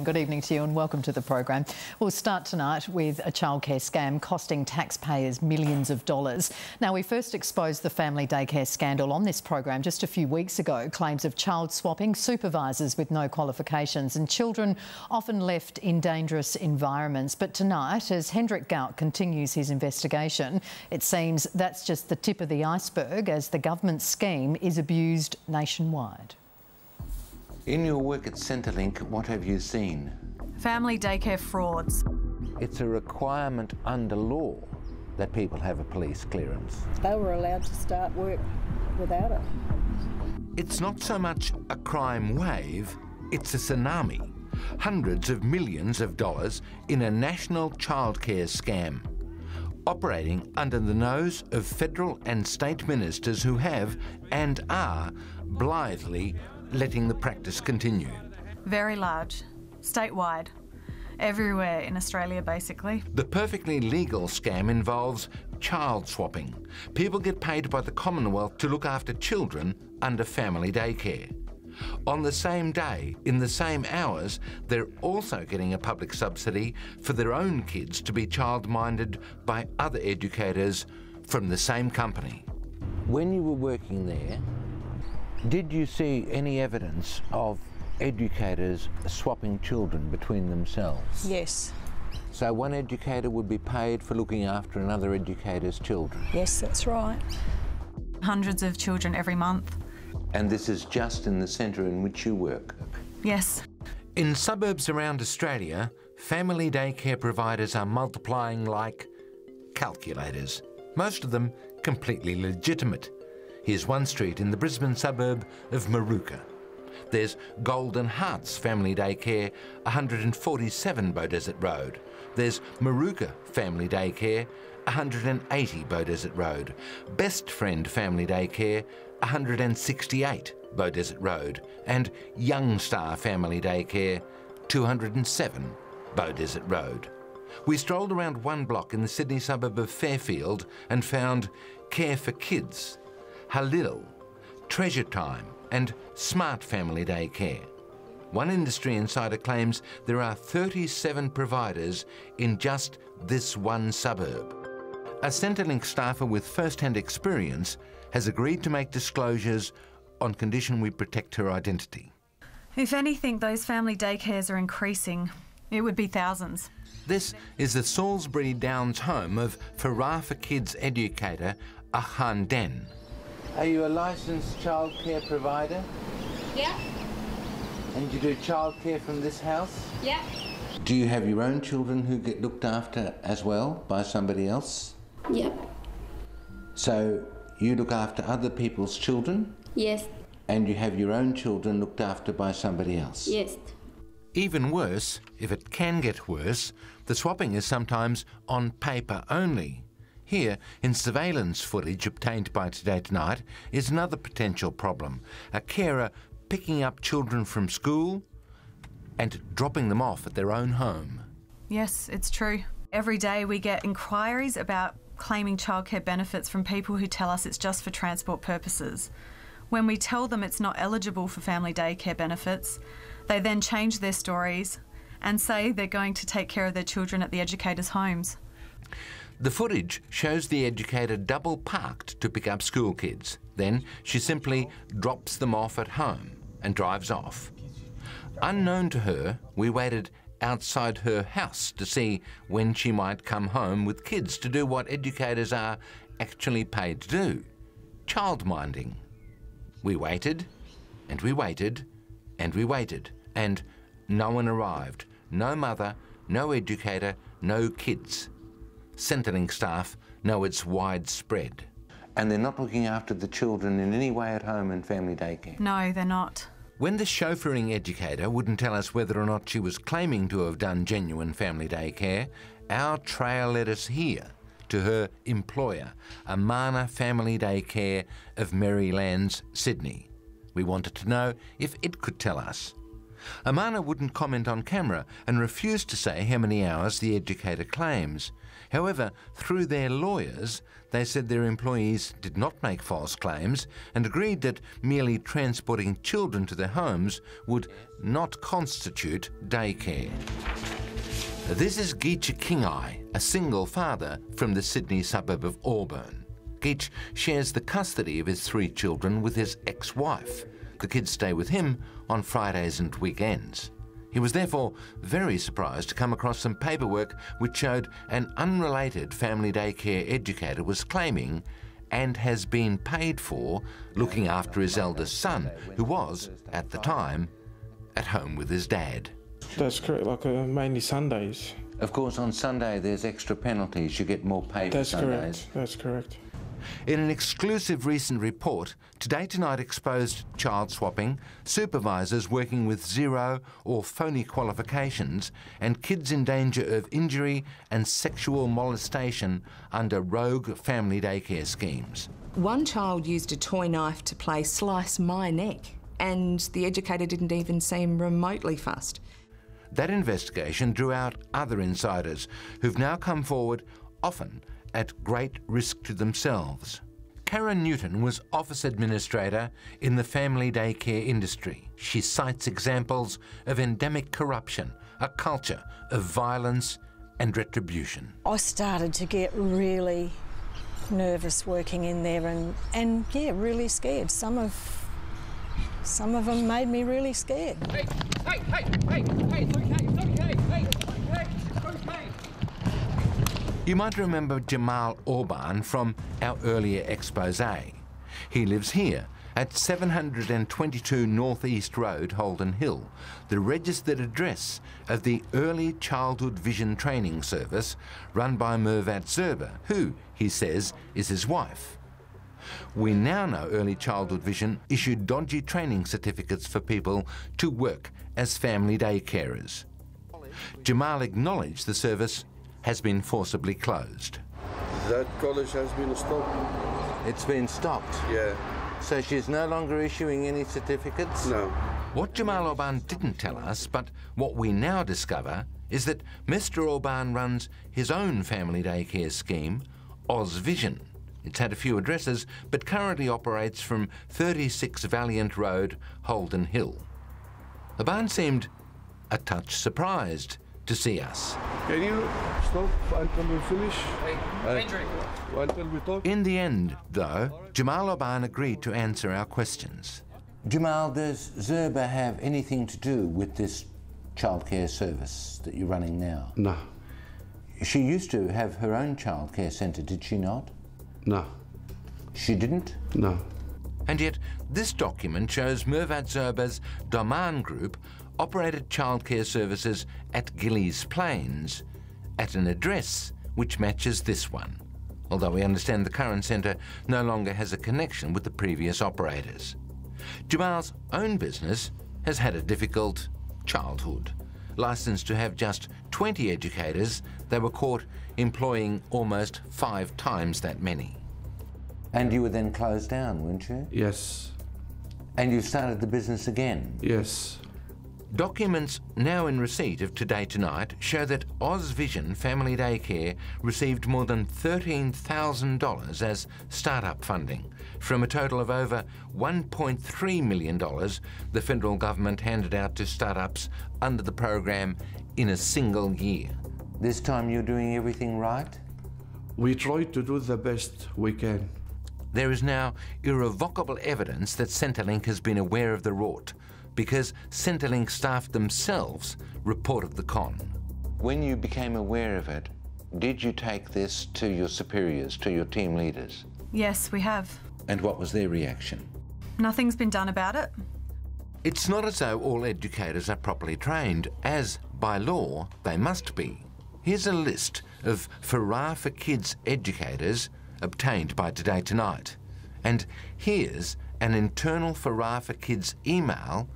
Good evening to you and welcome to the program. We'll start tonight with a childcare scam costing taxpayers millions of dollars. Now, we first exposed the family daycare scandal on this program just a few weeks ago. Claims of child swapping, supervisors with no qualifications and children often left in dangerous environments. But tonight, as Hendrik Gout continues his investigation, it seems that's just the tip of the iceberg as the government scheme is abused nationwide. In your work at Centrelink, what have you seen? Family daycare frauds. It's a requirement under law that people have a police clearance. They were allowed to start work without it. It's not so much a crime wave, it's a tsunami. Hundreds of millions of dollars in a national childcare scam, operating under the nose of federal and state ministers who have and are blithely letting the practice continue. Very large, statewide, everywhere in Australia basically. The perfectly legal scam involves child swapping. People get paid by the Commonwealth to look after children under family daycare. On the same day, in the same hours, they're also getting a public subsidy for their own kids to be childminded by other educators from the same company. When you were working there, did you see any evidence of educators swapping children between themselves? Yes. So one educator would be paid for looking after another educator's children? Yes, that's right. Hundreds of children every month. And this is just in the centre in which you work? Yes. In suburbs around Australia, family daycare providers are multiplying like calculators, most of them completely legitimate. Here's one street in the Brisbane suburb of Moorooka. There's Golden Hearts Family Daycare, 147 Beaudesert Road. There's Moorooka Family Daycare, 180 Beaudesert Road. Best Friend Family Daycare, 168 Beaudesert Road. And Young Star Family Daycare, 207 Beaudesert Road. We strolled around one block in the Sydney suburb of Fairfield and found Care for Kidz, Halil, Treasure Time and Smart Family Daycare. One industry insider claims there are 37 providers in just this one suburb. A Centrelink staffer with first-hand experience has agreed to make disclosures on condition we protect her identity. If anything, those family daycares are increasing. It would be thousands. This is the Salisbury Downs home of Farah for Kidz educator Ahan Den. Are you a licensed childcare provider? Yeah. And you do childcare from this house? Yeah. Do you have your own children who get looked after as well by somebody else? Yep. So you look after other people's children? Yes. And you have your own children looked after by somebody else? Yes. Even worse, if it can get worse, the swapping is sometimes on paper only. Here, in surveillance footage obtained by Today Tonight, is another potential problem. A carer picking up children from school and dropping them off at their own home. Yes, it's true. Every day we get inquiries about claiming childcare benefits from people who tell us it's just for transport purposes. When we tell them it's not eligible for family daycare benefits, they then change their stories and say they're going to take care of their children at the educators' homes. The footage shows the educator double parked to pick up school kids. Then she simply drops them off at home and drives off. Unknown to her, we waited outside her house to see when she might come home with kids to do what educators are actually paid to do, childminding. We waited, and we waited, and we waited, and no one arrived. No mother, no educator, no kids. Centrelink staff know it's widespread. And they're not looking after the children in any way at home in family daycare? No, they're not. When the chauffeuring educator wouldn't tell us whether or not she was claiming to have done genuine family daycare, our trail led us here to her employer, Amana Family Daycare of Marylands, Sydney. We wanted to know if it could tell us. Amana wouldn't comment on camera and refused to say how many hours the educator claims. However, through their lawyers, they said their employees did not make false claims and agreed that merely transporting children to their homes would not constitute daycare. This is Geetch Kingai, a single father from the Sydney suburb of Auburn. Geetch shares the custody of his 3 children with his ex-wife. The kids stay with him on Fridays and weekends. He was therefore very surprised to come across some paperwork which showed an unrelated family daycare educator was claiming and has been paid for looking after his eldest son, who was, at the time, at home with his dad. That's correct, like mainly Sundays. Of course, on Sunday there's extra penalties. You get more pay for Sundays. Correct. That's correct. In an exclusive recent report, Today Tonight exposed child swapping, supervisors working with 0 or phony qualifications, and kids in danger of injury and sexual molestation under rogue family daycare schemes. One child used a toy knife to play slice my neck, and the educator didn't even seem remotely fussed. That investigation drew out other insiders who've now come forward, often at great risk to themselves. Karen Newton was office administrator in the family daycare industry. She cites examples of endemic corruption, a culture of violence and retribution. I started to get really nervous working in there and yeah, really scared. Some of them made me really scared. Hey, it's okay, it's okay. You might remember Jamal Orban from our earlier expose. He lives here at 722 North East Road, Holden Hill, the registered address of the Early Childhood Vision Training Service run by Mervat Zerba, who, he says, is his wife. We now know Early Childhood Vision issued dodgy training certificates for people to work as family day carers. Jamal acknowledged the service has been forcibly closed. That college has been stopped. It's been stopped? Yeah. So she's no longer issuing any certificates? No. What Jamal Orban didn't tell us, but what we now discover, is that Mr. Orban runs his own family daycare scheme, Oz Vision. It's had a few addresses, but currently operates from 36 Valiant Road, Holden Hill. Orban seemed a touch surprised to see us. Can you stop until we finish? Hendrik. Until we talk? In the end, though, Jamal Orban agreed to answer our questions. Jamal, does Zerba have anything to do with this childcare service that you're running now? No. She used to have her own childcare centre, did she not? No. She didn't? No. And yet, this document shows Mervat Zerba's Daman Group operated childcare services at Gillies Plains at an address which matches this one, although we understand the current centre no longer has a connection with the previous operators. Jamal's own business has had a difficult childhood. Licensed to have just 20 educators, they were caught employing almost 5 times that many. And you were then closed down, weren't you? Yes. And you started the business again? Yes. Documents now in receipt of Today Tonight show that Oz Vision Family Daycare received more than $13,000 as start-up funding from a total of over $1.3 million the federal government handed out to start-ups under the program in a single year. This time you're doing everything right? We try to do the best we can. There is now irrevocable evidence that Centrelink has been aware of the rort, because Centrelink staff themselves reported the con. When you became aware of it, did you take this to your superiors, to your team leaders? Yes, we have. And what was their reaction? Nothing's been done about it. It's not as though all educators are properly trained, as by law they must be. Here's a list of Farah for Kidz educators obtained by Today Tonight. And here's an internal Farah for Kidz email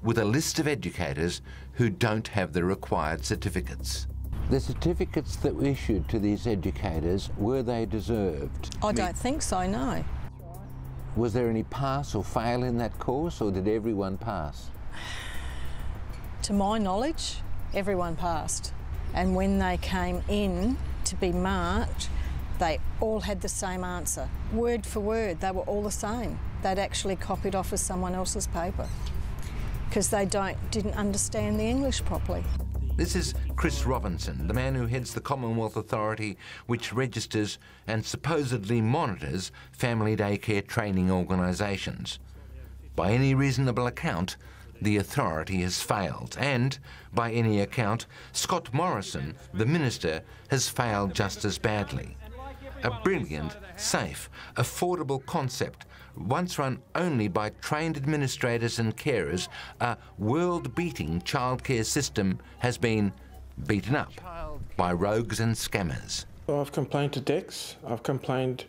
with a list of educators who don't have the required certificates. The certificates that were issued to these educators, were they deserved? I don't think so, no. Was there any pass or fail in that course, or did everyone pass? to my knowledge, everyone passed. And when they came in to be marked, they all had the same answer. Word for word, they were all the same. They'd actually copied off of someone else's paper because they didn't understand the English properly. This is Chris Robinson, the man who heads the Commonwealth Authority which registers and supposedly monitors family daycare training organisations. By any reasonable account, the authority has failed, and by any account, Scott Morrison, the Minister, has failed just as badly. A brilliant, safe, affordable concept, once run only by trained administrators and carers, a world-beating childcare system has been beaten up by rogues and scammers. I've complained to Dex, I've complained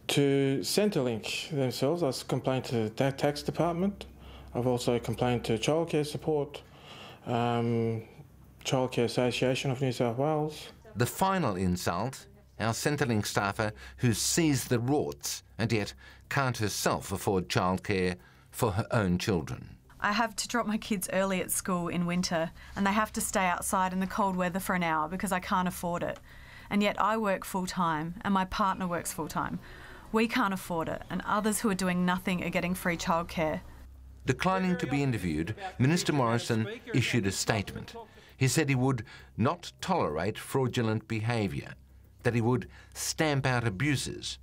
to Centrelink themselves, I've complained to the tax department, I've also complained to Childcare Support, Childcare Association of New South Wales. The final insult, our Centrelink staffer who sees the rorts and yet can't herself afford childcare for her own children. I have to drop my kids early at school in winter and they have to stay outside in the cold weather for an hour because I can't afford it. And yet I work full-time and my partner works full-time. We can't afford it, and others who are doing nothing are getting free childcare. Declining to be interviewed, Minister Morrison issued a statement. He said he would not tolerate fraudulent behaviour, that he would stamp out abuses.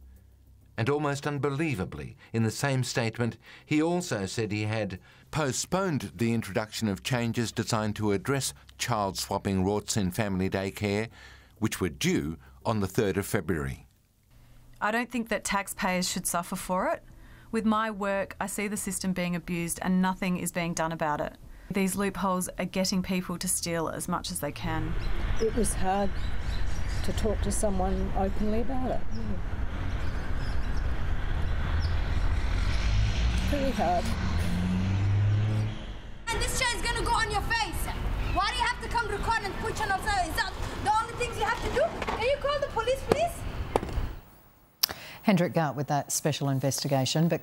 And almost unbelievably, in the same statement, he also said he had postponed the introduction of changes designed to address child swapping rorts in family daycare, which were due on the 3rd of February. I don't think that taxpayers should suffer for it. With my work, I see the system being abused and nothing is being done about it. These loopholes are getting people to steal as much as they can. It was hard to talk to someone openly about it. Pretty hard. And this chair is going to go on your face. Why do you have to come record and put on outside? Is that the only things you have to do? Can you call the police, please? Hendrik Gout with that special investigation. But